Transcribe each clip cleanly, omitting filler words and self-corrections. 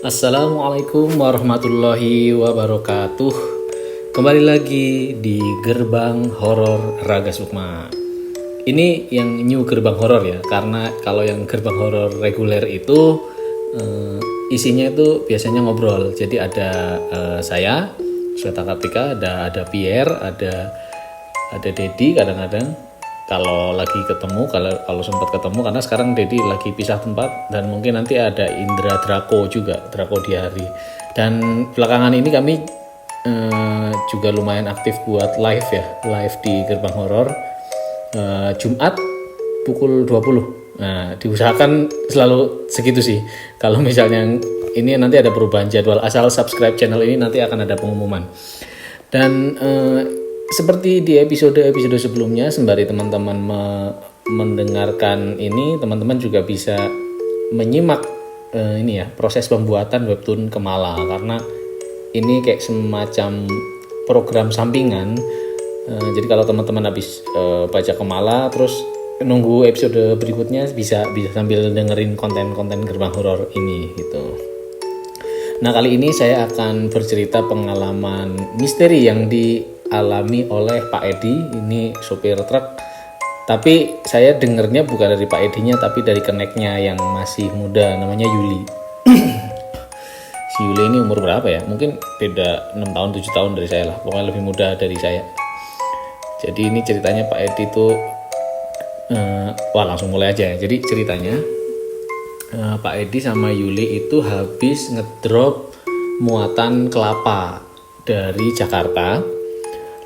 Assalamualaikum warahmatullahi wabarakatuh. Kembali lagi di Gerbang Horor Raga Sukma. Ini yang new gerbang horor ya, karena kalau yang gerbang horor reguler itu isinya itu biasanya ngobrol. Jadi ada saya, Sweta Kartika, ada Pierre, ada Dedi kadang-kadang. Kalau lagi ketemu, kalau sempat ketemu, karena sekarang Dedi lagi pisah tempat, dan mungkin nanti ada Indra Draco juga, Draco di hari. Dan belakangan ini kami juga lumayan aktif buat live di Gerbang Horor Jumat pukul 20. Nah, diusahakan selalu segitu sih. Kalau misalnya ini nanti ada perubahan jadwal, asal subscribe channel ini nanti akan ada pengumuman. Dan seperti di episode sebelumnya, sembari teman-teman mendengarkan ini, teman-teman juga bisa menyimak proses pembuatan webtoon Kemala, karena ini kayak semacam program sampingan. Jadi kalau teman-teman habis baca Kemala terus nunggu episode berikutnya, bisa sambil dengerin konten-konten Gerbang Horor ini gitu. Nah, kali ini saya akan bercerita pengalaman misteri yang dialami oleh Pak Edi. Ini sopir truk, tapi saya dengernya bukan dari Pak Edinya, tapi dari keneknya yang masih muda, namanya Yuli. Si Yuli ini umur berapa ya? Mungkin beda 6 tahun 7 tahun dari saya lah, pokoknya lebih muda dari saya. Jadi ini ceritanya Pak Edi tuh langsung mulai aja ya. Jadi ceritanya Pak Edi sama Yuli itu habis ngedrop muatan kelapa dari Jakarta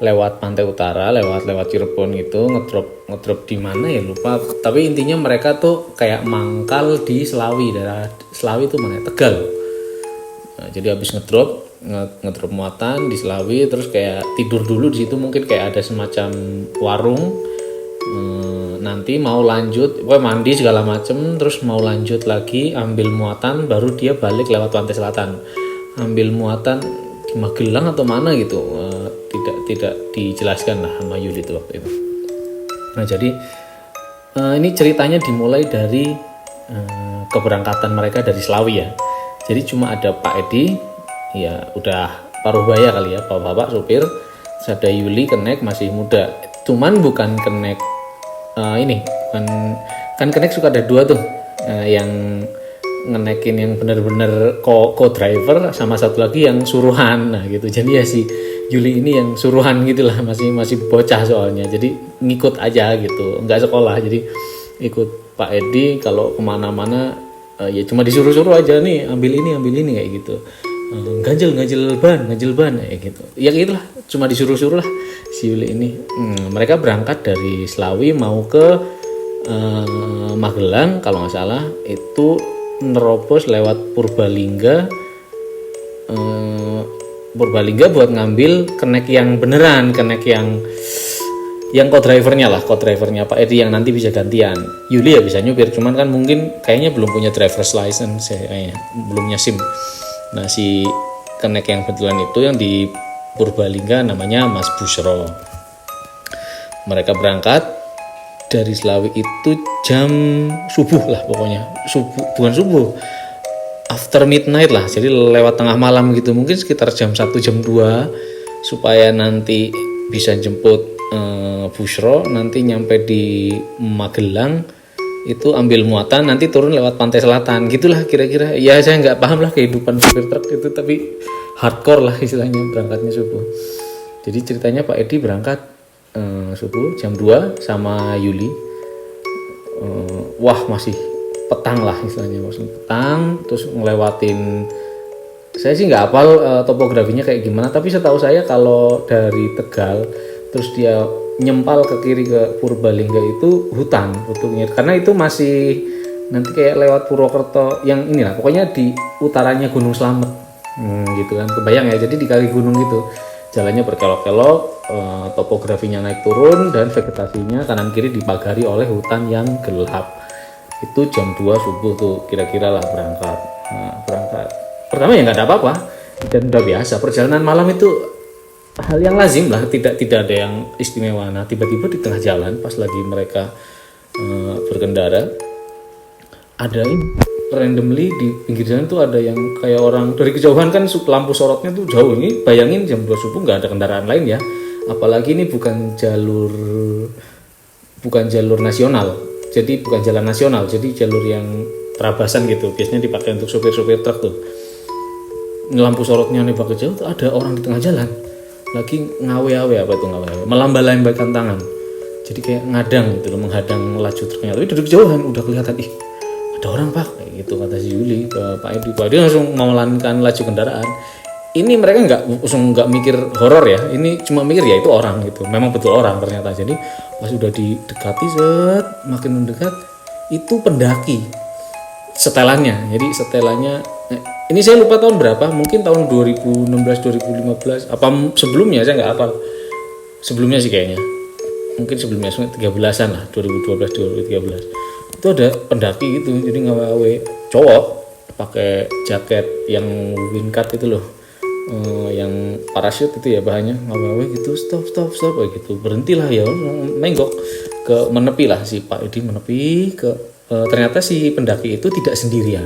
lewat Pantai Utara, lewat Cirebon gitu, ngedrop di mana ya lupa. Tapi intinya mereka tuh kayak mangkal di Selawi, daerah Selawi itu mana? Tegal. Nah, jadi habis ngedrop muatan di Selawi, terus kayak tidur dulu di situ, mungkin kayak ada semacam warung. Nanti mau lanjut, mandi segala macem, terus mau lanjut lagi ambil muatan, baru dia balik lewat Pantai Selatan, ambil muatan di Magelang atau mana gitu. Tidak dijelaskan lah sama Yuli itu waktu itu. Nah, jadi ini ceritanya dimulai dari keberangkatan mereka dari Selawi ya. Jadi cuma ada Pak Edi, ya udah paruh baya kali ya, bapak sopir. Terus ada Yuli kenek masih muda. Cuman bukan kenek kan kenek suka ada dua tuh, yang ngenekin yang benar-benar co-driver, sama satu lagi yang suruhan. Nah gitu. Jadi ya si Yuli ini yang suruhan gitulah, masih bocah soalnya, jadi ngikut aja gitu, nggak sekolah, jadi ikut Pak Edi kalau kemana-mana. Ya cuma disuruh-suruh aja, nih ambil ini kayak gitu, ganjel ban kayak gitu, ya gitulah, cuma disuruh-suruh lah si Yuli ini. Mereka berangkat dari Selawi mau ke Magelang kalau nggak salah, itu nerobos lewat Purbalingga buat ngambil kenek yang beneran, kenek yang co-drivernya Pak Edi yang nanti bisa gantian. Yuli ya bisa nyupir, cuman kan mungkin kayaknya belum punya driver's license kayaknya, belum punya SIM. Nah, si kenek yang betulan itu yang di Purbalingga namanya Mas Busro. Mereka berangkat dari Selawi itu jam subuh lah, pokoknya bukan subuh, after midnight lah, jadi lewat tengah malam gitu, mungkin sekitar jam 1 jam 2, supaya nanti bisa jemput Busro, nanti nyampe di Magelang itu ambil muatan, nanti turun lewat Pantai Selatan gitulah kira-kira. Ya saya nggak paham lah kehidupan supir truk itu, tapi hardcore lah istilahnya berangkatnya subuh. Jadi ceritanya Pak Edi berangkat subuh jam 2 sama Yuli. Masih petang lah istilahnya, masih petang, terus ngelewatin, saya sih nggak hafal topografinya kayak gimana, tapi setahu saya kalau dari Tegal terus dia nyempal ke kiri ke Purbalingga itu hutan bentuknya, karena itu masih nanti kayak lewat Purwokerto yang inilah, pokoknya di utaranya Gunung Slamet gitu kan, kebayang ya. Jadi di kaki gunung gitu, jalannya berkelok-kelok, topografinya naik turun, dan vegetasinya kanan kiri dipagari oleh hutan yang gelap. Itu jam 2 subuh tuh kira-kira lah berangkat. Berangkat pertama ya nggak ada apa-apa, dan udah biasa, perjalanan malam itu hal yang lazim lah, tidak ada yang istimewa. Nah, tiba-tiba di tengah jalan pas lagi mereka berkendara, ada randomly di pinggir jalan tuh ada yang kayak orang dari kejauhan kan lampu sorotnya tuh jauh. Ini bayangin jam 2 subuh nggak ada kendaraan lain ya, apalagi ini bukan jalur nasional, jadi bukan jalan nasional, jadi jalur yang terabasan gitu, biasanya dipakai untuk supir-supir truk tuh. Lampu sorotnya nembak ke jauh tuh ada orang di tengah jalan lagi ngawe-awe, melambaikan tangan, jadi kayak ngadang gitu loh, menghadang laju truknya, tapi dari kejauhan udah kelihatan, ih ada orang pak, kayak gitu kata si Yuli ke Pak Edi. Pak Edi langsung memelankan laju kendaraan. Ini mereka nggak mikir horor ya, ini cuma mikir ya itu orang gitu, memang betul orang ternyata. Jadi pas udah didekati makin mendekat itu pendaki setelannya. Jadi setelannya ini saya lupa tahun berapa, mungkin tahun 2016 2015 apa sebelumnya saya nggak hafal, sebelumnya sih kayaknya, mungkin sebelumnya 13-an lah, 2012 2013 itu ada pendaki gitu, jadi ngawe cowok pakai jaket yang wingkat itu loh, yang parachute itu ya bahannya, ngawe gitu, stop kayak gitu, berhentilah ya, menggok ke menepi lah si Pak Edi, menepi ke ternyata si pendaki itu tidak sendirian.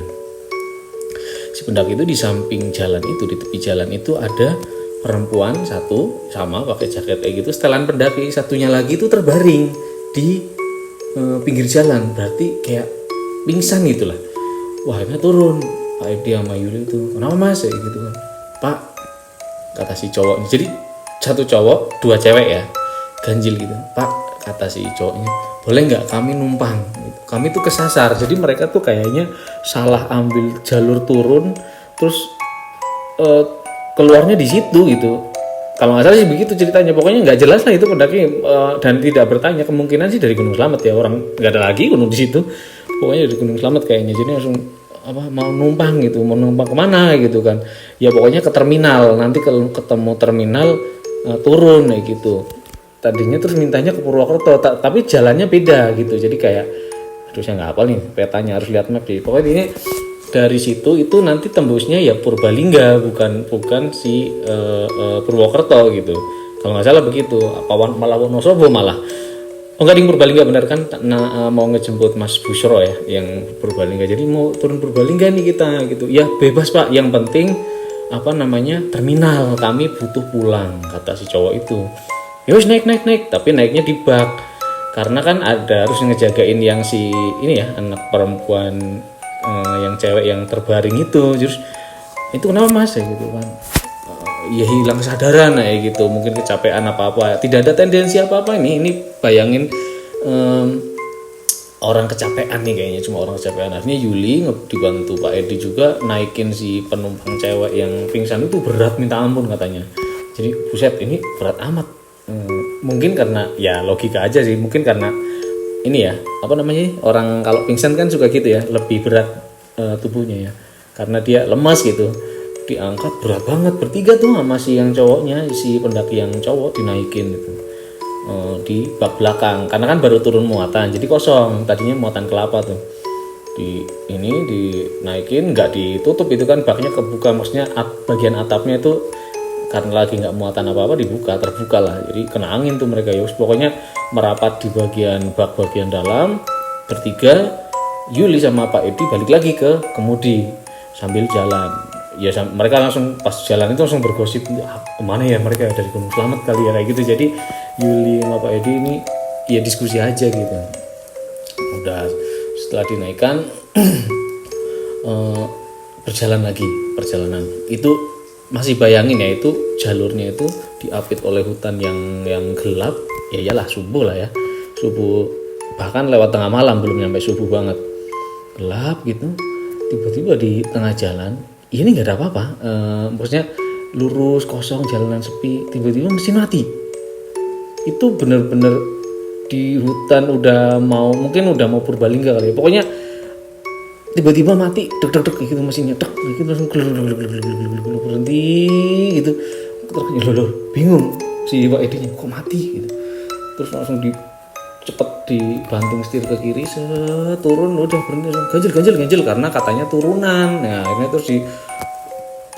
Si pendaki itu di samping jalan itu, di tepi jalan itu ada perempuan satu sama pakai jaket kayak gitu, setelan pendaki satunya lagi itu terbaring di pinggir jalan, berarti kayak pingsan gitulah. Wah akhirnya turun Pak Edi sama Yuli itu, kenapa mas ya gitu kan, Pak kata si cowok, jadi satu cowok dua cewek ya, ganjil gitu, Pak kata si cowoknya, boleh nggak kami numpang gitu. Kami tuh kesasar, jadi mereka tuh kayaknya salah ambil jalur turun, terus keluarnya di situ gitu. Kalau nggak salah sih begitu ceritanya, pokoknya nggak jelas lah itu pendaki, dan tidak bertanya, kemungkinan sih dari Gunung Slamet ya, orang nggak ada lagi gunung di situ, pokoknya dari Gunung Slamet kayaknya. Jadi langsung mau numpang gitu, mau numpang kemana gitu kan, ya pokoknya ke terminal, nanti kalau ketemu terminal turun kayak gitu. Tadinya terus mintanya ke Purwokerto, tapi jalannya beda gitu, jadi kayak aduh saya nggak hafal nih petanya, harus lihat map sih. Pokoknya ini dari situ itu nanti tembusnya ya Purbalingga, bukan si Purwokerto gitu, kalau nggak salah begitu. Apa malah Wonosobo malah, enggak di Purbalingga benar kan. Mau ngejemput Mas Busro ya yang Purbalingga, jadi mau turun Purbalingga nih kita gitu ya, bebas Pak, yang penting terminal, kami butuh pulang kata si cowok itu. Ya wis naik, tapi naiknya di bak, karena kan ada harus ngejagain yang si ini ya, anak perempuan yang cewek yang terbaring itu. Terus itu kenapa mas ya gitu kan, ya hilang kesadaran ya gitu, mungkin kecapean apa tidak ada tendensi apa ini bayangin orang kecapean nih kayaknya, cuma orang kecapean. Akhirnya Yuli dibantu Pak Edi juga naikin si penumpang cewek yang pingsan itu, berat minta ampun katanya. Jadi buset ini berat amat. Mungkin karena ya logika aja sih, mungkin karena ini ya orang kalau pingsan kan suka gitu ya, lebih berat tubuhnya ya, karena dia lemas gitu, diangkat berat banget bertiga tuh sama si yang cowoknya, si pendaki yang cowok dinaikin gitu di bak belakang, karena kan baru turun muatan jadi kosong, tadinya muatan kelapa tuh dinaikin, nggak ditutup itu kan, baknya kebuka, maksudnya bagian atapnya itu karena lagi nggak muatan apa-apa terbuka lah, jadi kena angin tuh mereka ya. Pokoknya merapat di bagian bak bagian dalam bertiga. Yuli sama Pak Edi balik lagi ke kemudi sambil jalan ya, mereka langsung pas jalan itu langsung bergosip, kemana ya mereka, dari Gunung Slamet kali ya kayak gitu. Jadi Yuli sama Pak Edi ini ya diskusi aja gitu. Udah setelah dinaikkan perjalanan itu masih bayangin ya, itu jalurnya itu diapit oleh hutan yang gelap ya, iyalah subuh lah ya, subuh bahkan lewat tengah malam, belum nyampe subuh banget, gelap gitu. Tiba-tiba di tengah jalan ini nggak ada apa-apa, maksudnya lurus kosong, jalanan sepi, tiba-tiba mesin mati. Itu bener-bener di hutan, mungkin udah mau Purbalingga kali ya, pokoknya tiba-tiba mati, deg gitu mesinnya, gitu langsung berhenti gitu. Loh, bingung si Pak Edi kok mati gitu. Terus langsung cepet dibanting setir ke kiri, turun, udah berhenti, ganjil karena katanya turunan. Nah akhirnya terus si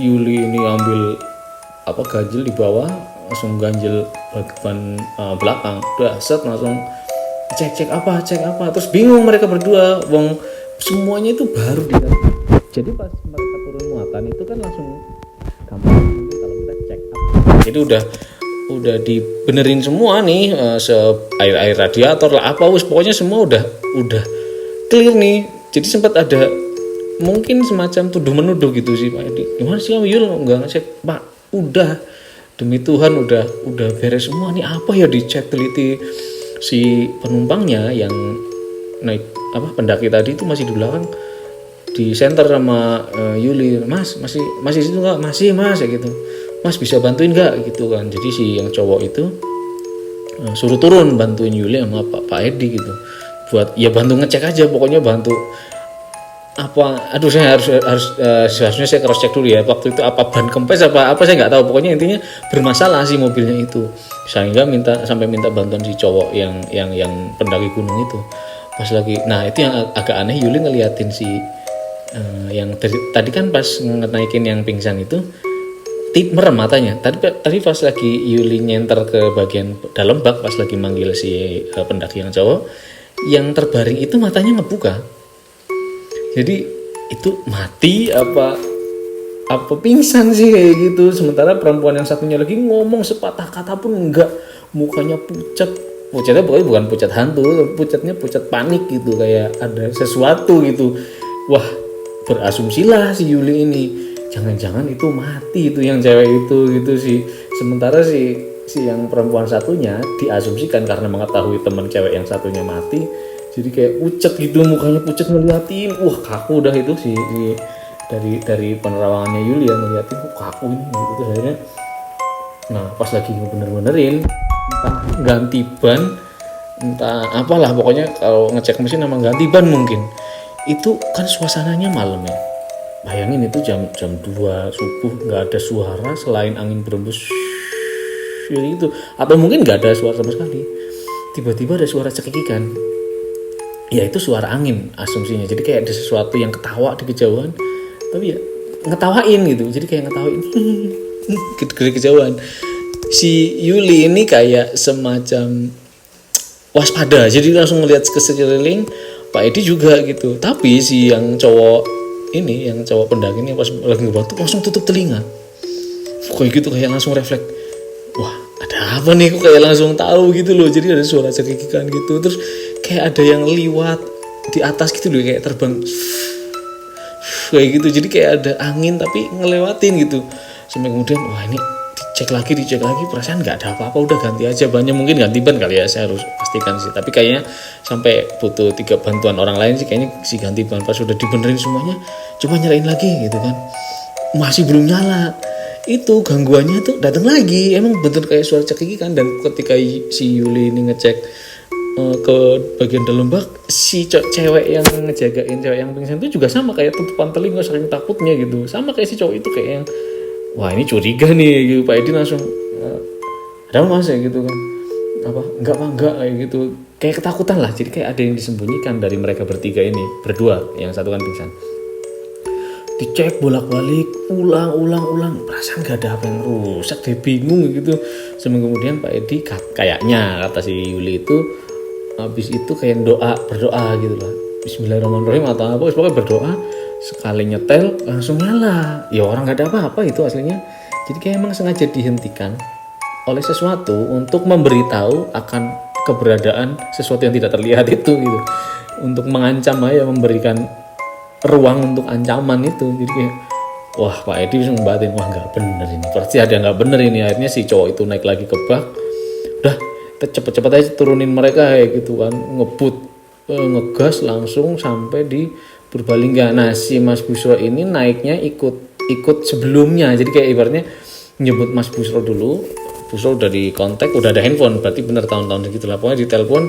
Yuli ini ambil ganjil di bawah, langsung ganjil bagian belakang, udah langsung cek apa, terus bingung mereka berdua, semuanya itu baru dikasih. Jadi pas mereka turun muatan itu kan langsung gampang nanti kalau kita check up. Jadi udah dibenerin semua nih, air radiator lah apa pokoknya semua udah clear nih. Jadi sempat ada mungkin semacam tuduh menuduh gitu sih Pak Edi. Gimana sih kamu Yul nggak ngecek? Pak, udah demi Tuhan udah beres semua nih, apa ya dicek teliti. Si penumpangnya yang naik pendaki tadi itu masih di belakang di center sama Yuli. Mas masih situ nggak? Masih Mas ya gitu. Mas bisa bantuin nggak gitu kan. Jadi si yang cowok itu suruh turun bantuin Yuli sama Pak Edi gitu, buat ya bantu ngecek aja, pokoknya bantu saya seharusnya saya cross check dulu ya waktu itu, apa ban kempes apa saya nggak tahu, pokoknya intinya bermasalah sih mobilnya itu, sehingga sampai minta bantuan si cowok yang pendaki gunung itu pas lagi. Nah itu yang agak aneh, Yuli ngeliatin si yang tadi kan pas naikin yang pingsan itu merem matanya. Tadi pas lagi Yuli nyenter ke bagian dalam bak pas lagi manggil si pendaki yang cowok, yang terbaring itu matanya ngebuka. Jadi itu mati apa pingsan sih kayak gitu. Sementara perempuan yang satunya lagi ngomong sepatah kata pun enggak, mukanya pucatnya pokoknya bukan pucat hantu, pucatnya pucat panik gitu, kayak ada sesuatu gitu. Wah, berasumsilah si Yuli ini, jangan-jangan itu mati itu yang cewek itu gitu sih. Sementara si yang perempuan satunya diasumsikan karena mengetahui teman cewek yang satunya mati, jadi kayak pucat gitu, mukanya pucat ngeliatin. Wah kaku udah itu si dari penerawangannya Yuli yang ngeliatin, kaku ini gitu. Terus akhirnya nah pas lagi bener-benerin entah ganti ban entah apalah, pokoknya kalau ngecek mesin sama ganti ban mungkin, itu kan suasananya malam ya. Bayangin itu jam 2 subuh nggak ada suara selain angin berembus gitu, atau mungkin nggak ada suara sama sekali. Tiba-tiba ada suara cekikikan, ya itu suara angin asumsinya. Jadi kayak ada sesuatu yang ketawa di kejauhan, tapi ya ngetawain gitu, jadi kayak ngetawain dari kejauhan. Si Yuli ini kayak semacam waspada, jadi langsung ngeliat ke sekeliling. Pak Edi juga gitu, tapi si yang cowok pendaki ini pas lagi ngebantu langsung tutup telinga kayak gitu, kayak langsung refleks, wah ada apa nih, kok kayak langsung tahu gitu loh. Jadi ada suara cekikikan gitu, terus kayak ada yang liwat di atas gitu loh, kayak terbang kayak gitu. Jadi kayak ada angin tapi ngelewatin gitu. Sampai kemudian wah ini dicek lagi, perasaan nggak ada apa-apa, udah ganti aja bannya, mungkin ganti ban kali ya, saya harus pastikan sih. Tapi kayaknya sampai butuh 3 bantuan orang lain sih kayaknya si ganti ban. Pas sudah dibenerin semuanya, coba nyalain lagi gitu kan, masih belum nyala. Itu gangguannya tuh datang lagi, emang bener kayak suara cekikikan. Dan ketika si Yuli ini ngecek ke bagian dalam bak, si cewek yang ngejagain cewek yang pingsan itu juga sama, kayak tutupan telinga saking takutnya gitu, sama kayak si cowok itu, kayak yang wah ini curiga nih gitu. Pak Edi langsung ada mas ya gitu kan, enggak kayak gitu, kayak ketakutan lah. Jadi kayak ada yang disembunyikan dari mereka bertiga ini, berdua, yang satu kan pingsan. Dicek bolak-balik, ulang, perasaan gak ada apa yang rusak, dia bingung gitu. Seminggu kemudian Pak Edi kayaknya kata si Yuli itu habis itu kayak berdoa gitu lah, Bismillahirrahmanirrahim atau apa, pokoknya berdoa, sekali nyetel langsung nyala. Ya orang gak ada apa-apa itu aslinya. Jadi kayak emang sengaja dihentikan oleh sesuatu untuk memberitahu akan keberadaan sesuatu yang tidak terlihat itu gitu, untuk mengancam aja, memberikan ruang untuk ancaman itu. Jadi kayak wah Pak Edi bisa membatin, wah nggak bener ini, pasti ada nggak bener ini. Akhirnya si cowok itu naik lagi ke bak, udah cepet-cepet aja turunin mereka kayak gitu kan, ngegas langsung sampai di Purbalingga. Nah si Mas Busro ini naiknya ikut sebelumnya, jadi kayak ibaratnya nyebut Mas Busro dulu. Busro udah di kontak, udah ada handphone, berarti bener tahun-tahun segitu lah. Pokoknya di telepon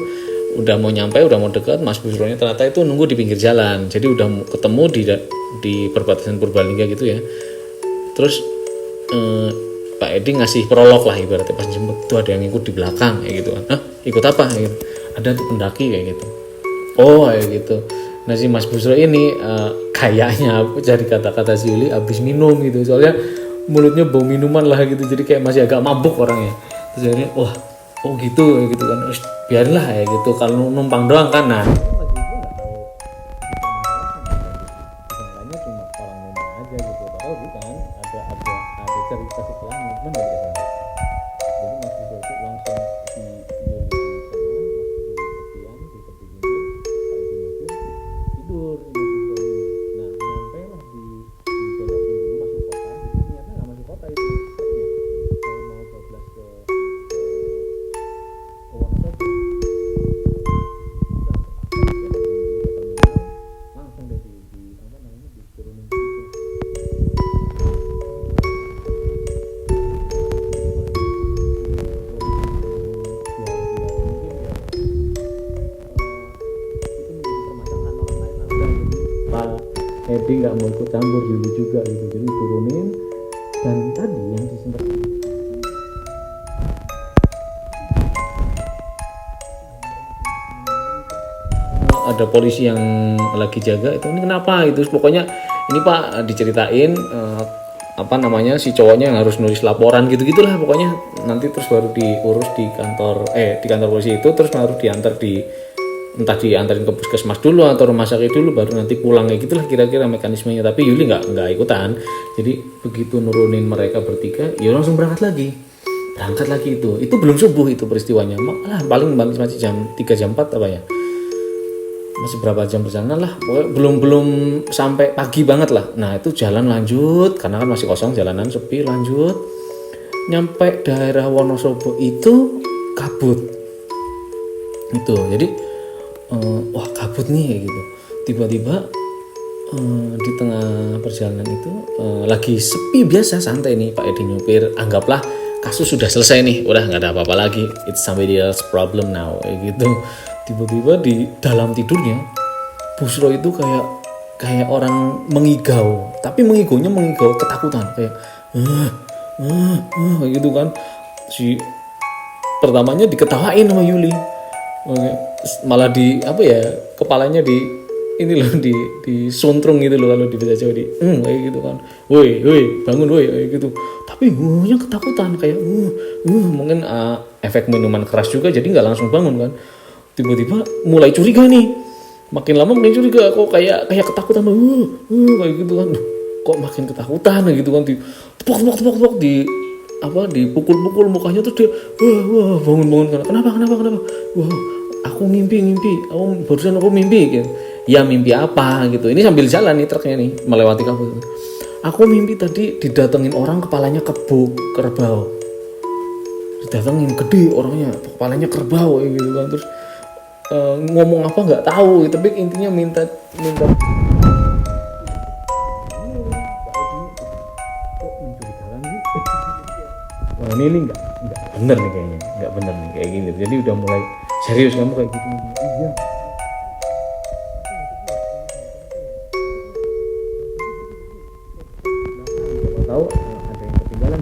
udah mau nyampe, udah mau dekat, Mas Busronya ternyata itu nunggu di pinggir jalan. Jadi udah ketemu di perbatasan Purbalingga gitu ya. Terus Pak Edi ngasih prolog lah ibaratnya, pas jemput tuh ada yang ikut di belakang kayak gitu kan. Hah? Ikut apa? Kayak gitu. Ada tuh pendaki kayak gitu. Oh kayak gitu. Nah si Mas Busro ini kayaknya cari kata-kata si Yuli abis minum gitu. Soalnya mulutnya bau minuman lah gitu. Jadi kayak masih agak mabuk orangnya. Terus akhirnya wah oh gitu kan, biarinlah ya gitu, kalau numpang doang kan. Nah dikasih pelangi, benar ya kan? Jadi Mas Rizal itu langsung di Yuli di sana, Mas Yuli di tepian, di tepi pinggir, Pak Edi nyetir, tidur di Mas Rizal ini. Nah, nyampe lah di belokin dulu masuk kota, jadi ternyata nggak masuk kota itu, kalau mau bablas ke Wonosobo, langsung deh di apa namanya diturunin gitu. Edi nggak mau ikut campur, Yuli juga gitu, jadi turunin. Dan tadi yang disempat ada polisi yang lagi jaga itu, ini kenapa itu, pokoknya ini Pak diceritain apa namanya si cowoknya yang harus nulis laporan gitu-gitulah pokoknya, nanti terus baru diurus di kantor polisi itu, terus baru diantar entah diantarin ke puskesmas dulu atau rumah sakit dulu baru nanti pulang, kayak gitulah kira-kira mekanismenya. Tapi Yuli nggak ikutan, jadi begitu nurunin mereka bertiga ya langsung berangkat lagi itu belum subuh itu peristiwanya, malah paling masih jam 3 jam 4 apa ya, masih berapa jam perjalanan lah, belum sampai pagi banget lah. Nah itu jalan lanjut karena kan masih kosong, jalanan sepi, lanjut nyampe daerah Wonosobo itu kabut itu. Jadi wah kabut nih kayak gitu. Tiba-tiba di tengah perjalanan itu lagi sepi biasa, santai nih Pak Edi nyupir, anggaplah kasus sudah selesai nih, udah nggak ada apa-apa lagi, it's somebody else problem now kayak gitu. Tiba-tiba di dalam tidurnya Bushro itu kayak orang mengigau, tapi mengigau ketakutan, kayak kayak gitu kan. Si pertamanya diketawain sama Yuli, malah di apa ya, kepalanya di ini loh, di suntrung gitu loh kalau di bahasa Jawa, kayak gitu kan, woi bangun woi kayak gitu. Tapi yang ketakutan kayak mungkin efek minuman keras juga, jadi nggak langsung bangun kan. Tiba-tiba mulai curiga nih, makin lama makin curiga, kok kayak ketakutan, kayak gitu kan. Kok makin ketakutan gitu kan, tepok di apa, dipukul-pukul mukanya, terus dia wah bangun kenapa, wah aku mimpi, barusan aku mimpi gitu. Ya mimpi apa gitu, ini sambil jalan nih truknya nih melewati kabut. Aku mimpi tadi didatengin orang kepalanya kerbau, didatengin gede orangnya, kepalanya kerbau gitu kan. Terus ngomong apa nggak tahu, tapi intinya minta ini nggak bener nih kayaknya, nggak bener nih kayak gini. Jadi udah mulai serius kamu kayak gitu. Iya. Tahu ada yang ketinggalan.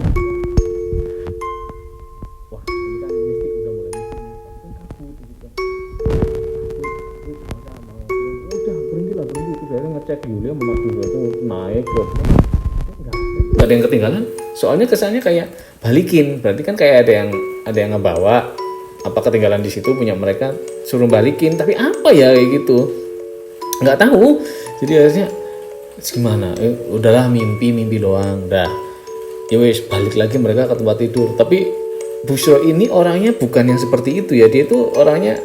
Wah ini kan mistik, udah mulai mistik. Kan kabut gitu. Udah berhenti itu, saya ngecek Yulia sama Mas Yulia tuh naik kok. Nggak ada yang ketinggalan. Soalnya kesannya kayak balikin, berarti kan kayak ada yang ngebawa apa ketinggalan di situ punya mereka, suruh balikin, tapi apa ya kayak gitu nggak tahu. Jadi akhirnya gimana, udahlah mimpi doang, dah ya wes balik lagi mereka ke tempat tidur. Tapi Bushro ini orangnya bukan yang seperti itu ya, dia itu orangnya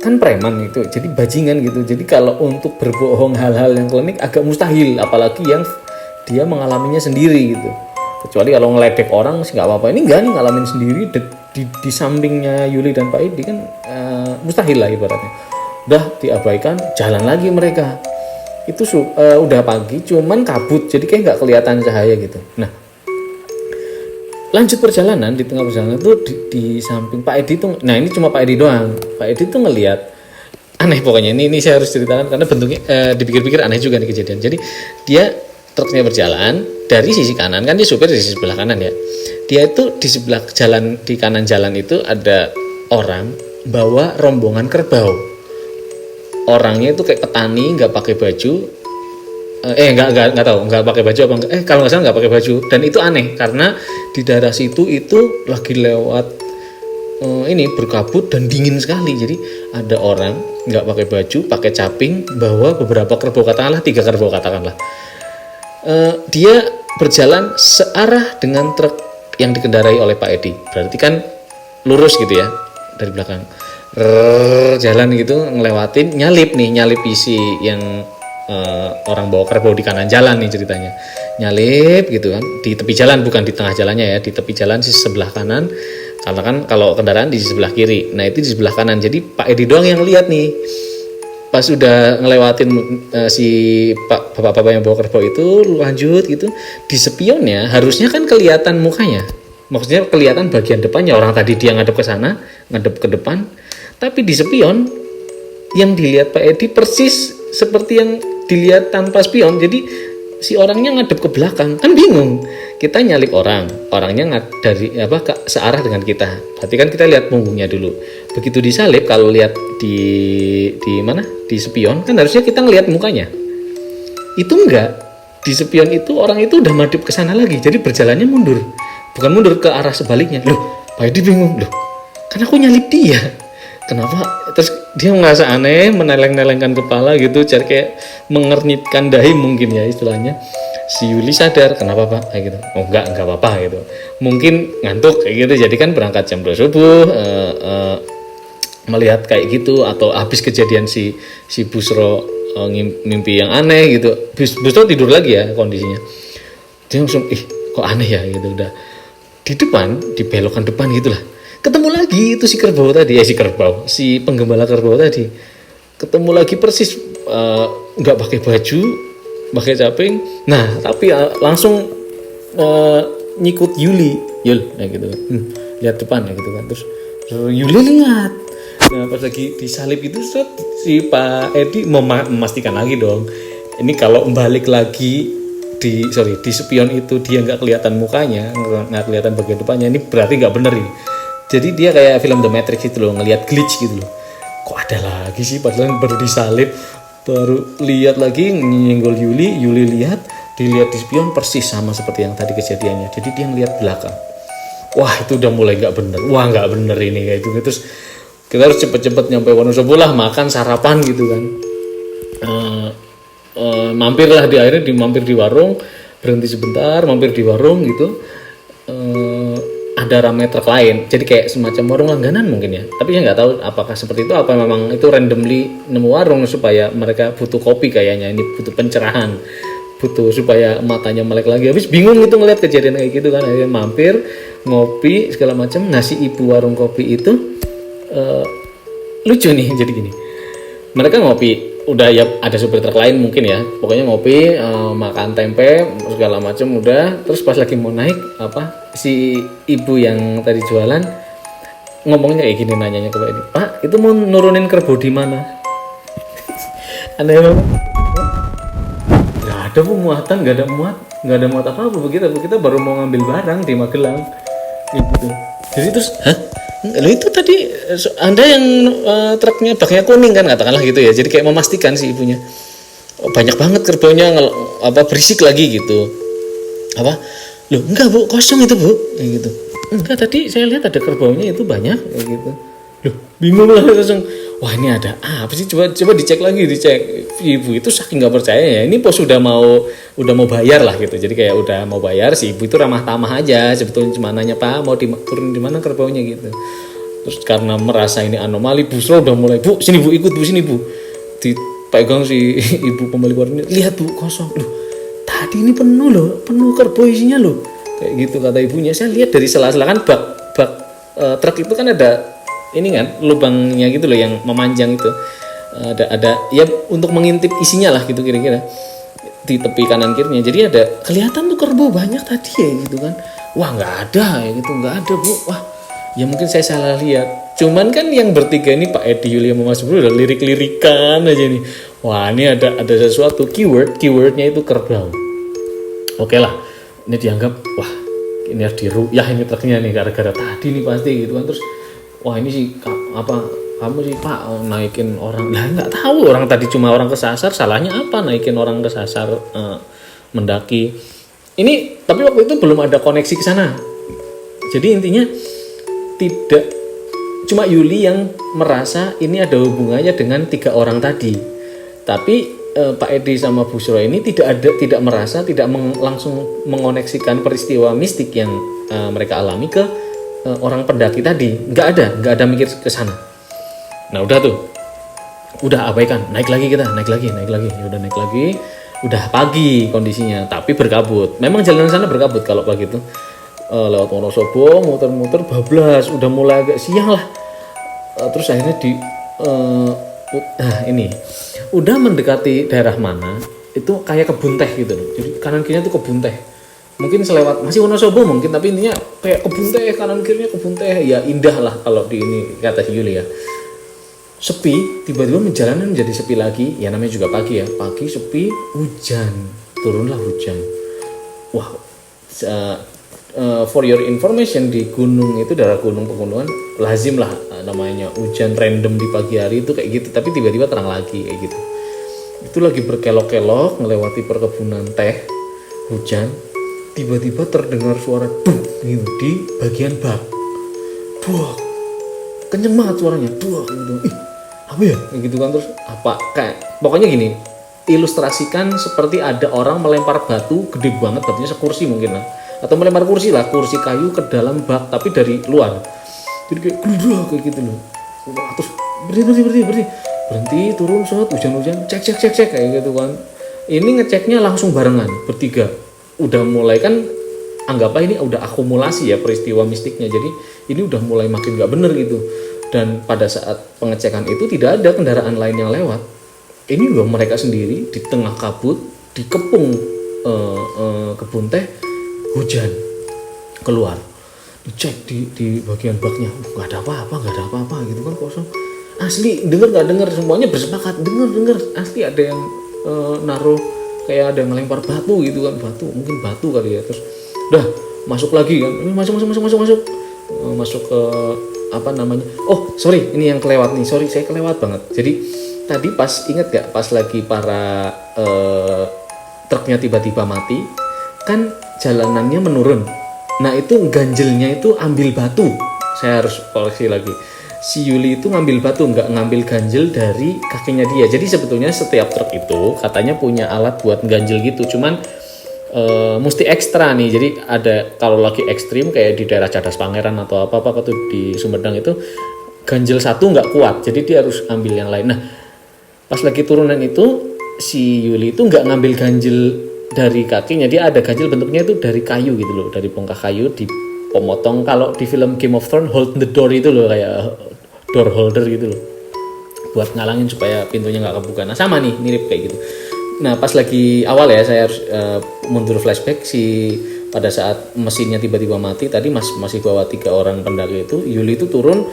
kan preman gitu, jadi bajingan gitu. Jadi kalau untuk berbohong hal-hal yang klinik agak mustahil, apalagi yang dia mengalaminya sendiri gitu. Kecuali kalau ngeledek orang sih nggak apa-apa, ini enggak nih ngalamin sendiri di sampingnya Yuli dan Pak Edi kan mustahil lah ibaratnya. Udah diabaikan, jalan lagi mereka. Itu udah pagi, cuman kabut, jadi kayak nggak kelihatan cahaya gitu. Nah, lanjut perjalanan, di tengah perjalanan tuh di samping Pak Edi tuh, nah ini cuma Pak Edi doang. Pak Edi tuh ngelihat aneh pokoknya. Ini saya harus ceritakan karena bentuknya dipikir-pikir aneh juga nih kejadian. Jadi dia truknya berjalan dari sisi kanan, kan dia supir di sisi sebelah kanan ya. Dia itu di sebelah jalan, di kanan jalan itu ada orang bawa rombongan kerbau. Orangnya itu kayak petani, nggak pakai baju, nggak tahu nggak pakai baju apa enggak, kalau nggak salah nggak pakai baju. Dan itu aneh karena di daerah situ itu lagi lewat ini berkabut dan dingin sekali. Jadi ada orang nggak pakai baju, pakai caping, bawa beberapa kerbau, katakanlah 3 kerbau katakanlah. Dia berjalan searah dengan truk yang dikendarai oleh Pak Edi. Berarti kan lurus gitu ya dari belakang. Jalan gitu ngelewatin, nyalip isi yang orang bawa kerbau di kanan jalan nih ceritanya. Nyalip gitu kan di tepi jalan, bukan di tengah jalannya ya, di tepi jalan sisi sebelah kanan. Karena kan kalau kendaraan di sebelah kiri, nah itu di sebelah kanan. Jadi Pak Edi doang yang lihat nih. Pas udah ngelewatin si bapak-bapak yang bawa kerbau itu lanjut gitu, di spionnya harusnya kan kelihatan mukanya, maksudnya kelihatan bagian depannya. Orang tadi dia ngadep ke sana, ngadep ke depan, tapi di spion yang dilihat Pak Edi persis seperti yang dilihat tanpa spion. Jadi si orangnya ngadep ke belakang, kan bingung. Kita nyalip orangnya dari searah dengan kita. Berarti kan kita lihat punggungnya dulu. Begitu disalip, kalau lihat di mana? Di spion kan harusnya kita ngelihat mukanya. Itu enggak. Di spion itu orang itu udah madep ke sana lagi. Jadi berjalannya mundur. Bukan mundur ke arah sebaliknya. Loh, Pak Edi bingung. Loh, kan aku nyalip dia. Kenapa? Terus dia merasa aneh, meneleng-nelengkan kepala gitu, cari kayak mengernyitkan dahi mungkin ya istilahnya. Si Yuli sadar, kenapa Pak? Kayak gitu. Oh enggak apa-apa gitu. Mungkin ngantuk kayak gitu. Jadi kan berangkat jam 2 subuh, melihat kayak gitu, atau habis kejadian si Busro mimpi yang aneh gitu. Busro tidur lagi ya kondisinya. Dia langsung, kok aneh ya gitu. Udah di depan, di belokan depan gitulah. Ketemu lagi itu si penggembala kerbau tadi. Ketemu lagi persis, nggak pakai baju, pakai caping. Nah, tapi langsung nyikut Yul, kayak gitu. Lihat depan ya gitu kan. Terus Yuli lihat. Nah, pas lagi disalip itu si Pak Edi memastikan lagi dong. Ini kalau balik lagi di spion itu dia nggak kelihatan mukanya, nggak kelihatan bagian depannya, ini berarti nggak bener ini. Jadi dia kayak film The Matrix itu loh, ngelihat glitch gitu loh. Kok ada lagi sih, padahal baru disalip, baru lihat lagi nyenggol Yuli lihat, dilihat di spion persis sama seperti yang tadi kejadiannya. Jadi dia ngelihat belakang. Wah, itu udah mulai nggak bener. Wah, nggak bener ini kayak gitu. Terus kita harus cepet-cepet nyampe Wonosobo lah, makan sarapan gitu kan. Mampirlah mampir di warung, berhenti sebentar, mampir di warung gitu. Ada ramai truk lain, jadi kayak semacam warung langganan mungkin ya. Tapi saya nggak tahu apakah seperti itu, apa memang itu randomly nemu warung supaya mereka butuh kopi kayaknya, ini butuh pencerahan, butuh supaya matanya melek lagi. Habis bingung gitu ngeliat kejadian kayak gitu kan, akhirnya mampir ngopi segala macam. Nasi ibu warung kopi itu lucu nih, jadi gini, mereka ngopi, udah ya ada supir truk lain mungkin ya, pokoknya ngopi, makan tempe segala macam udah. Terus pas lagi mau naik, si ibu yang tadi jualan ngomongnya kayak gini, nanyanya ke Pak Edi, Pak itu mau nurunin kerbau di mana? Aneh banget. Nggak ada muatan, nggak ada muat apa-apa begitu. Kita baru mau ngambil barang di Magelang gitu. Jadi terus, lo itu tadi Anda yang truknya baknya kuning kan, katakanlah gitu ya. Jadi kayak memastikan si ibunya, banyak banget kerbaunya, berisik lagi gitu. Loh enggak Bu, kosong itu Bu, kayak gitu. Enggak, tadi saya lihat ada kerbaunya itu banyak kayak gitu. Loh, bingung lah langsung. Wah, ini ada apa sih? Coba dicek lagi. Ibu itu saking nggak percaya ya. Ini pos udah mau bayar lah gitu. Jadi kayak udah mau bayar, si ibu itu ramah tamah aja. Sebetulnya cuma nanya, Pak mau turun di mana kerbaunya gitu. Terus karena merasa ini anomali, Busro udah mulai, Bu sini Bu, ikut Bu sini Bu. Dipegang si ibu pemilik warung, lihat Bu, kosong. Loh, tadi ini penuh kerbau isinya loh. Kayak gitu kata ibunya. Saya lihat dari sela-sela kan bak truk itu kan ada ini kan lubangnya gitu loh yang memanjang itu. Ada ya untuk mengintip isinya lah gitu kira-kira di tepi kanan kirinya. Jadi ada kelihatan tuh kerbau banyak tadi ya gitu kan. Wah, nggak ada ya gitu, nggak ada Bu. Wah, ya mungkin saya salah lihat. Cuman kan yang bertiga ini Pak Edi, Yuli sama Mas Bro udah lirik-lirikan aja nih. Wah, ini ada sesuatu keywordnya itu kerbau. Oke lah, ini dianggap wah ini harus diruyah ini truknya nih gara-gara tadi nih pasti gitu kan. Terus wah ini sih kamu sih Pak naikin orang, lah nggak tahu orang tadi cuma orang kesasar, salahnya apa naikin orang kesasar mendaki ini. Tapi waktu itu belum ada koneksi ke sana, jadi intinya tidak cuma Yuli yang merasa ini ada hubungannya dengan 3 orang tadi, tapi Pak Edi sama Bu Suro ini tidak merasa, langsung mengoneksikan peristiwa mistik yang mereka alami ke orang pendaki tadi. Nggak ada mikir ke sana. Nah udah tuh, udah abaikan, naik lagi, ya udah naik lagi. Udah pagi kondisinya, tapi berkabut. Memang jalan sana berkabut kalau pagi itu. Lewat Wonosobo, muter-muter, bablas, udah mulai agak siang lah. Terus akhirnya ini udah mendekati daerah mana itu kayak kebun teh gitu loh. Jadi kanan kirinya tuh kebun teh. Mungkin selewat masih Wonosobo mungkin, tapi intinya kayak kebun teh, kanan kirinya kebun teh. Ya indah lah kalau di ini, kata si Yuli ya. Sepi, tiba-tiba jalanan menjadi sepi lagi. Ya namanya juga pagi ya. Pagi sepi, hujan. Turunlah hujan. Wah, for your information, di gunung itu, daerah gunung pegunungan lazim lah namanya hujan random di pagi hari itu kayak gitu, tapi tiba-tiba terang lagi kayak gitu. Itu lagi berkelok-kelok melewati perkebunan teh, hujan, tiba-tiba terdengar suara duh gitu di bagian bak. Duh, kenceng banget suaranya, duh gitu. Apa ya? Kayak gitu kan. Terus apa? Kayak pokoknya gini, ilustrasikan seperti ada orang melempar batu gede banget, batunya sekursi mungkin lah, atau melempar kursi kayu ke dalam bak tapi dari luar. Jadi kayak gludah kayak gitu loh. Terus berhenti, turun, hujan-hujan, cek kayak gitu kan. Ini ngeceknya langsung barengan bertiga. Udah mulai kan, anggaplah ini udah akumulasi ya peristiwa mistiknya. Jadi ini udah mulai makin gak bener gitu. Dan pada saat pengecekan itu tidak ada kendaraan lain yang lewat. Ini loh mereka sendiri di tengah kabut, dikepung kebun teh, hujan, keluar, dicek di bagian baknya, nggak ada apa-apa gitu kan, kosong. Asli nggak denger, semuanya bersepakat denger asli ada yang naruh, kayak ada yang melempar batu gitu kan, mungkin batu kali ya. Terus udah masuk lagi kan, masuk ke apa namanya, oh sorry ini yang kelewat nih, saya kelewat banget. Jadi tadi pas inget gak pas lagi para truknya tiba-tiba mati kan, jalanannya menurun. Nah itu ganjelnya itu ambil batu. Saya harus koreksi lagi. Si Yuli itu ngambil batu, nggak ngambil ganjel dari kakinya dia. Jadi sebetulnya setiap truk itu katanya punya alat buat ganjel gitu. Cuman mesti ekstra nih. Jadi ada, kalau lagi ekstrim kayak di daerah Cadas Pangeran atau apa-apa tuh di Sumedang itu, ganjel satu nggak kuat. Jadi dia harus ambil yang lain. Nah pas lagi turunan itu si Yuli itu nggak ngambil ganjel dari kakinya, dia ada ganjel bentuknya itu dari kayu gitu loh, dari bongkah kayu dipotong. Kalau di film Game of Thrones hold the door itu loh, kayak door holder gitu loh, buat ngalangin supaya pintunya nggak kebuka. Nah sama nih, mirip kayak gitu. Nah pas lagi awal ya, saya harus mundur flashback, pada saat mesinnya tiba-tiba mati tadi, masih bawa 3 orang pendaki itu, Yuli itu turun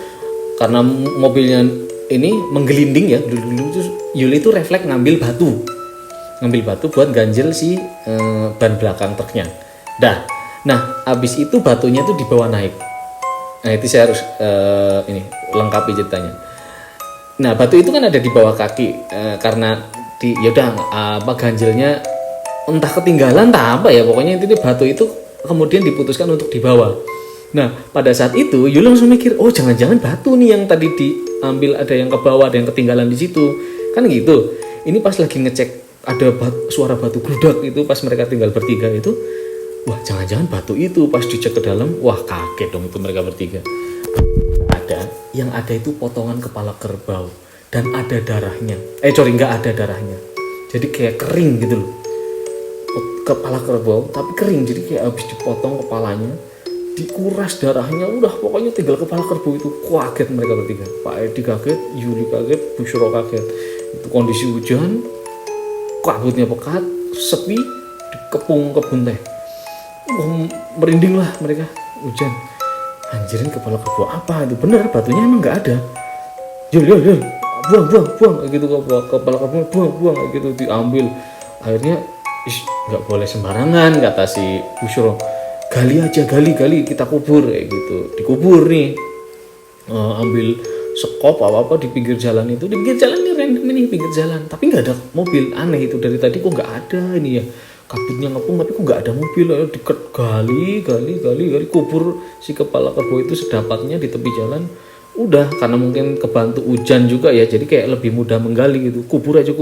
karena mobilnya ini menggelinding ya, dulu Yuli itu refleks ngambil batu buat ganjel si ban belakang truknya. Nah abis itu batunya tuh dibawa naik. Nah itu saya harus ini lengkapi ceritanya. Nah batu itu kan ada di bawah kaki, karena ganjelnya entah ketinggalan entah apa ya, pokoknya itu batu itu kemudian diputuskan untuk dibawa. Nah pada saat itu Yuli langsung mikir, oh jangan-jangan batu nih yang tadi diambil, ada yang ke bawah, ada yang ketinggalan di situ kan gitu. Ini pas lagi ngecek, ada suara batu gludak itu pas mereka tinggal bertiga itu, wah jangan-jangan batu itu. Pas dicek ke dalam, wah kaget dong itu mereka bertiga. Yang ada itu potongan kepala kerbau dan ada darahnya. Nggak ada darahnya. Jadi kayak kering gitu loh. Kepala kerbau tapi kering, jadi kayak habis dipotong kepalanya, dikuras darahnya, udah pokoknya tinggal kepala kerbau itu. Kaget mereka bertiga. Pak Edi kaget, Yuli kaget, Bu Suro kaget. Itu kondisi hujan, kabutnya pekat, sepi, dikepung kebun teh. Merinding lah mereka, hujan. Anjirin, kepala kerbau apa itu? Bener batunya emang nggak ada. Yul, buang gitu, kepala kerbau buang gitu, diambil. Akhirnya nggak boleh sembarangan, kata si Bu Suro. Gali aja, gali kita kubur kayak gitu. Dikubur nih. Ambil sekop apa di pinggir jalan itu, di pinggir jalan ini random ini pinggir jalan, tapi nggak ada mobil. Aneh itu, dari tadi kok nggak ada ini ya, kabutnya ngepung tapi kok nggak ada mobil. Deket gali, kubur si kepala kerbau itu sedapatnya di tepi jalan. Udah, karena mungkin kebantu hujan juga ya, jadi kayak lebih mudah menggali gitu, kubur aja.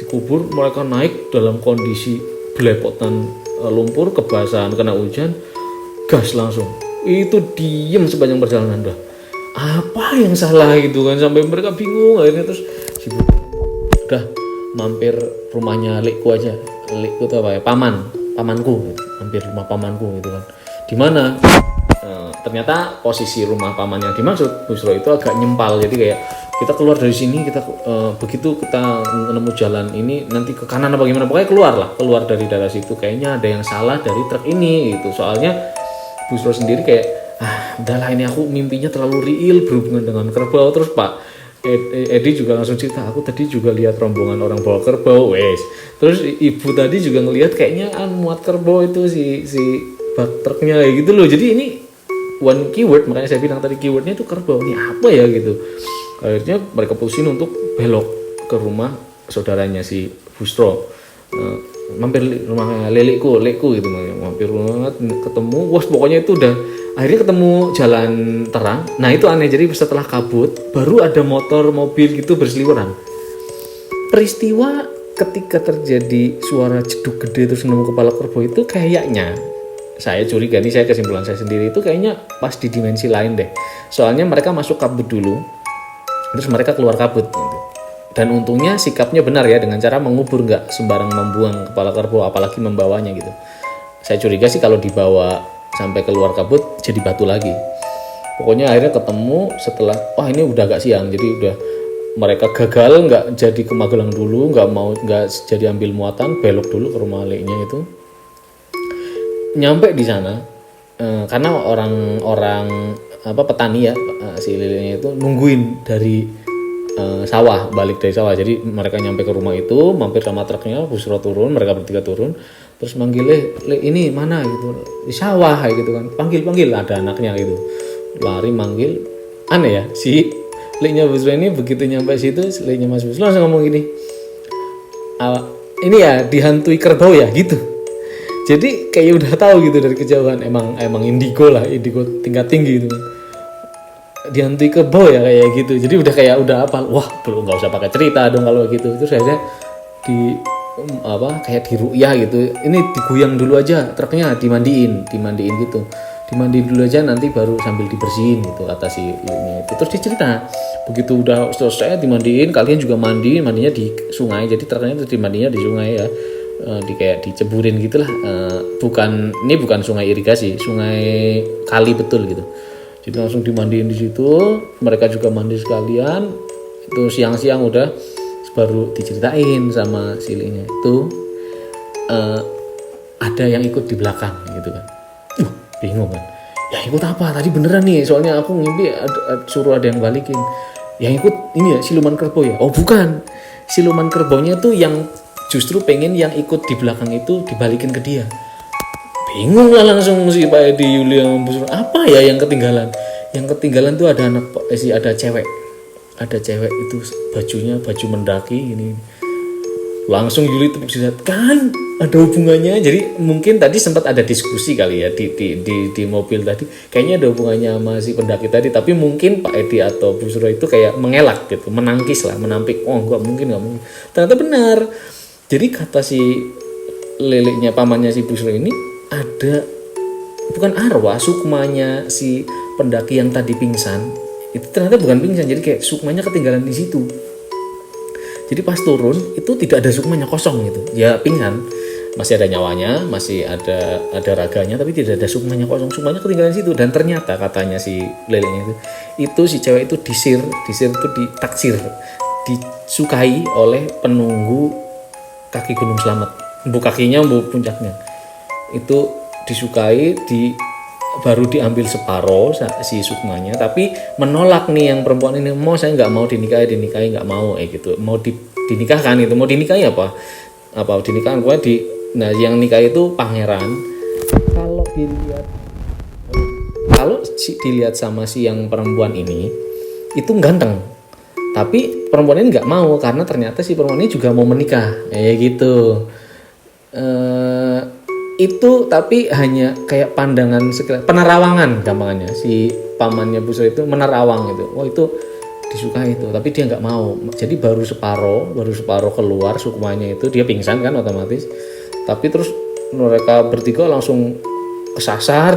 dikubur, mereka naik dalam kondisi belepotan lumpur, kebasahan kena hujan, gas langsung. Itu diem sepanjang perjalanan dah. Apa yang salah gitu kan, sampai mereka bingung. Akhirnya terus udah mampir rumahnya lekku aja. Lekku itu apa ya, pamanku gitu. Mampir rumah pamanku gitu kan. Di mana ternyata posisi rumah paman yang dimaksud Busro itu agak nyempal, jadi kayak kita keluar dari sini, kita begitu kita nemu jalan ini nanti ke kanan apa gimana, pokoknya keluar dari daerah situ. Kayaknya ada yang salah dari truk ini gitu. Soalnya Busro sendiri kayak udahlah ini aku mimpinya terlalu real berhubungan dengan kerbau. Terus Pak Edi juga langsung cerita, aku tadi juga lihat rombongan orang bawa kerbau, wes. Terus ibu tadi juga ngelihat kayaknya muat kerbau itu si bak truknya kayak gitu loh. Jadi ini one keyword, makanya saya bilang tadi keywordnya itu kerbau. Ini apa ya gitu. Akhirnya mereka putusin untuk belok ke rumah saudaranya si Busro. Mampir rumah lekku gitu, mampir rumah ketemu, wah pokoknya itu udah akhirnya ketemu jalan terang. Nah itu aneh, jadi setelah kabut baru ada motor mobil gitu berseliweran. Peristiwa ketika terjadi suara jeduk gede terus nemu kepala kerbau itu kayaknya, saya curiga nih, saya kesimpulan saya sendiri itu kayaknya pas di dimensi lain deh. Soalnya mereka masuk kabut dulu, terus mereka keluar kabut gitu. Dan untungnya sikapnya benar ya, dengan cara mengubur, nggak sembarang membuang kepala kerbau apalagi membawanya gitu. Saya curiga sih kalau dibawa sampai keluar kabut jadi batu lagi. Pokoknya akhirnya ketemu setelah ini udah agak siang, jadi udah mereka gagal, nggak jadi ke Magelang dulu, nggak jadi ambil muatan, belok dulu ke rumah leknya itu. Nyampe di sana karena orang-orang petani ya, si lelenya itu nungguin dari sawah, balik dari sawah. Jadi mereka nyampe ke rumah itu, mampir sama truknya, Busro turun, mereka bertiga turun, terus manggil le ini mana gitu, di sawah kayak gitu kan, panggil ada anaknya gitu, lari manggil. Aneh ya, si leknya Busro ini begitu nyampe situ, leknya Mas Busro langsung ngomong gini, ini ya dihantui kerbau ya gitu. Jadi kayak udah tahu gitu dari kejauhan, emang indigo tingkat tinggi gitu kan, dihantui kerbau ya kayak gitu. Jadi udah apa, wah belum, nggak usah pakai cerita dong kalau gitu. Terus akhirnya kayak di ru'yah gitu, ini diguyang dulu aja truknya, dimandiin gitu, dimandiin dulu aja nanti baru sambil dibersihin gitu, kata si ibunya itu. Terus dicerita begitu udah selesai dimandiin, kalian juga mandinya di sungai. Jadi truknya itu dimandinya di sungai ya, kayak diceburin gitulah. Bukan sungai irigasi, sungai kali betul gitu. Jadi langsung dimandiin di situ, mereka juga mandi sekalian. Itu siang-siang udah baru diceritain sama silinya itu ada yang ikut di belakang gitu kan. Bingung kan. Ya ikut apa? Tadi beneran nih, soalnya aku ngimpi suruh ada yang balikin. Yang ikut ini ya siluman kerbau ya? Oh bukan. Siluman kerbaunya tuh yang justru pengen yang ikut di belakang itu dibalikin ke dia. Bingung lah langsung si Pak Edi, Yuli yang Busro, apa ya yang ketinggalan? Yang ketinggalan tuh ada ada cewek itu bajunya baju mendaki ini. Langsung Yuli tepuk jidat, kan ada hubungannya. Jadi mungkin tadi sempat ada diskusi kali ya di mobil tadi, kayaknya ada hubungannya sama si pendaki tadi. Tapi mungkin Pak Edi atau Busro itu kayak mengelak gitu, menangkis lah, menampik, nggak mungkin. Ternyata benar. Jadi kata si leleknya pamannya si Busro ini, ada bukan arwah, sukmanya si pendaki yang tadi pingsan itu ternyata bukan pingsan, jadi kayak sukmanya ketinggalan di situ. Jadi pas turun itu tidak ada sukmanya, kosong gitu ya, pingsan, masih ada nyawanya, masih ada raganya, tapi tidak ada sukmanya, kosong, sukmanya ketinggalan di situ. Dan ternyata katanya si lelenya itu si cewek itu disir itu ditaksir, disukai oleh penunggu kaki Gunung Slamet, kakinya puncaknya itu disukai, baru diambil separoh si sukmanya, tapi menolak nih yang perempuan ini, saya nggak mau dinikahi nggak mau gitu, mau dinikahkan itu, mau dinikahi apa dinikahan pokoknya nah yang nikah itu pangeran. Kalau dilihat sama si yang perempuan ini itu ganteng, tapi perempuan ini nggak mau karena ternyata si perempuan ini juga mau menikah gitu. Itu tapi hanya kayak pandangan sekilas, penerawangan gampangannya. Si pamannya Busro itu menerawang gitu. Itu disukai itu, tapi dia nggak mau. Jadi baru separuh keluar sukmanya itu, dia pingsan kan otomatis. Tapi terus mereka bertiga langsung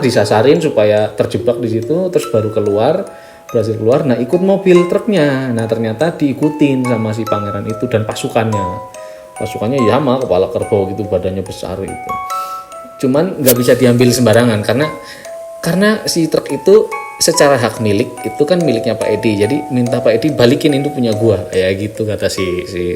disasarin supaya terjebak di situ, terus baru berhasil keluar. Nah, ikut mobil truknya. Nah, ternyata diikutin sama si pangeran itu dan pasukannya ya sama kepala kerbau gitu, badannya besar itu. Cuman nggak bisa diambil sembarangan karena si truk itu secara hak milik itu kan miliknya Pak Edi, jadi minta Pak Edi balikin, itu punya gua, ya gitu kata si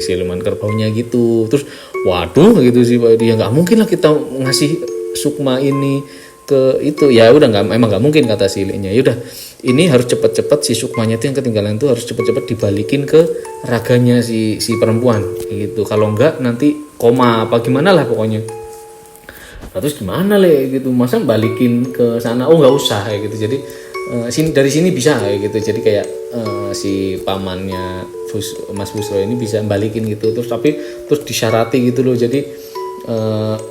siluman kerbaunya gitu. Terus waduh gitu si Pak Edi, ya nggak mungkin lah kita ngasih sukma ini ke itu, ya udah emang nggak mungkin kata si iliknya. Ya udah, ini harus cepet-cepet si sukmanya itu yang ketinggalan itu harus cepet-cepet dibalikin ke raganya si perempuan gitu, kalau enggak nanti koma apa gimana lah pokoknya. Nah, terus gimana gitu, masa balikin ke sana? Oh nggak usah kayak gitu. Jadi dari sini bisa kayak gitu. Jadi kayak si pamannya Mas Busro ini bisa balikin gitu, terus disyarati gitu loh. Jadi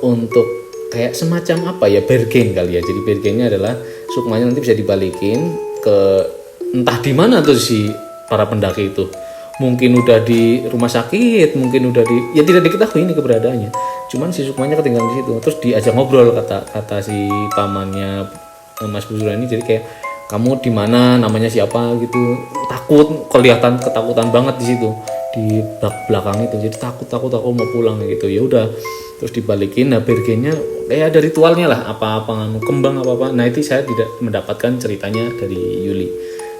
untuk kayak semacam apa ya, bargain kali ya. Jadi bargainnya adalah sukmanya nanti bisa dibalikin ke entah di mana tuh si para pendaki itu. Mungkin udah di rumah sakit, mungkin udah ya tidak diketahui ini keberadaannya. Cuman si sukmanya ketinggalan di situ. Terus diajak ngobrol kata si pamannya Mas Busro ini. Jadi kayak, kamu di mana, namanya siapa gitu. Takut, kelihatan ketakutan banget di situ di belakang itu. Jadi takut aku mau pulang gitu. Ya udah, terus dibalikin. Nah, bergennya kayak ada ritualnya lah, apa kembang apa. Nah, itu saya tidak mendapatkan ceritanya dari Yuli.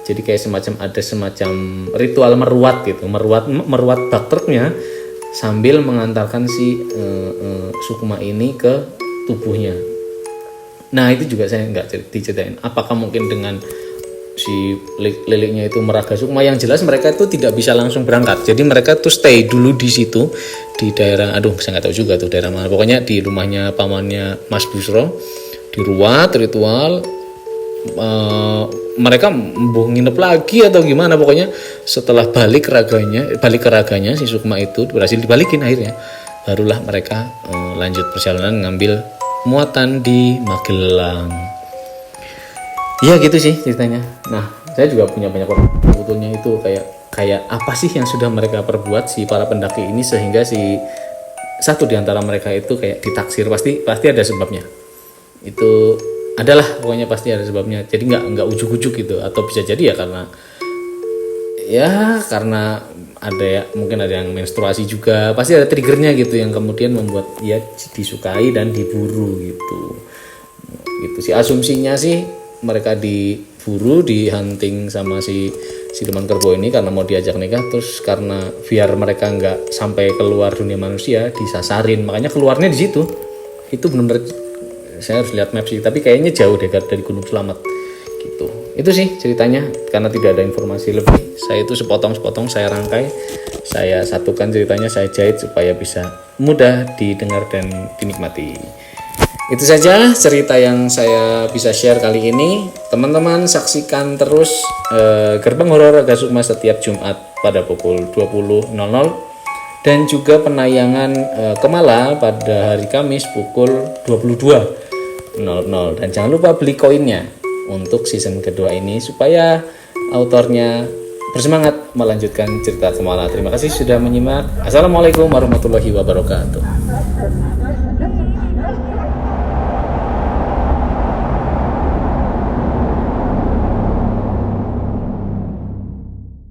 Jadi kayak ada semacam ritual meruat gitu, meruat bak truknya sambil mengantarkan si sukma ini ke tubuhnya. Nah, itu juga saya nggak diceritain. Apakah mungkin dengan si liliknya itu meraga sukma? Yang jelas mereka itu tidak bisa langsung berangkat. Jadi mereka tuh stay dulu di situ, di daerah, saya nggak tahu juga tuh daerah mana. Pokoknya di rumahnya pamannya Mas Busro, diruat ritual. Mereka nginep lagi atau gimana, pokoknya setelah balik ke raganya si sukma itu berhasil dibalikin akhirnya, barulah mereka lanjut perjalanan ngambil muatan di Magelang. Ya gitu sih ceritanya. Nah, saya juga punya banyak orang sebetulnya itu kayak apa sih yang sudah mereka perbuat si para pendaki ini sehingga si satu di antara mereka itu kayak ditaksir. Pasti ada sebabnya. Itu adalah pokoknya pasti ada sebabnya. Jadi nggak ujuk-ujuk gitu, atau bisa jadi ya karena ada ya, mungkin ada yang menstruasi juga, pasti ada triggernya gitu yang kemudian membuat dia disukai dan diburu gitu sih asumsinya sih. Mereka diburu, dihunting sama si siluman kerbau ini karena mau diajak nikah, terus karena biar mereka nggak sampai keluar dunia manusia disasarin, makanya keluarnya di situ. Itu benar-benar, saya harus lihat map sih, tapi kayaknya jauh deh dari Gunung Selamat gitu. Itu sih ceritanya, karena tidak ada informasi lebih. Saya itu sepotong-sepotong saya rangkai, saya satukan ceritanya, saya jahit supaya bisa mudah didengar dan dinikmati. Itu saja cerita yang saya bisa share kali ini. Teman-teman saksikan terus Gerbang Horor Raga Sukma setiap Jumat pada pukul 20.00 dan juga penayangan Kemala pada hari Kamis pukul 22.00. Dan jangan lupa beli koinnya untuk season kedua ini supaya autornya bersemangat melanjutkan cerita Kemala. Terima kasih sudah menyimak. Assalamualaikum warahmatullahi wabarakatuh.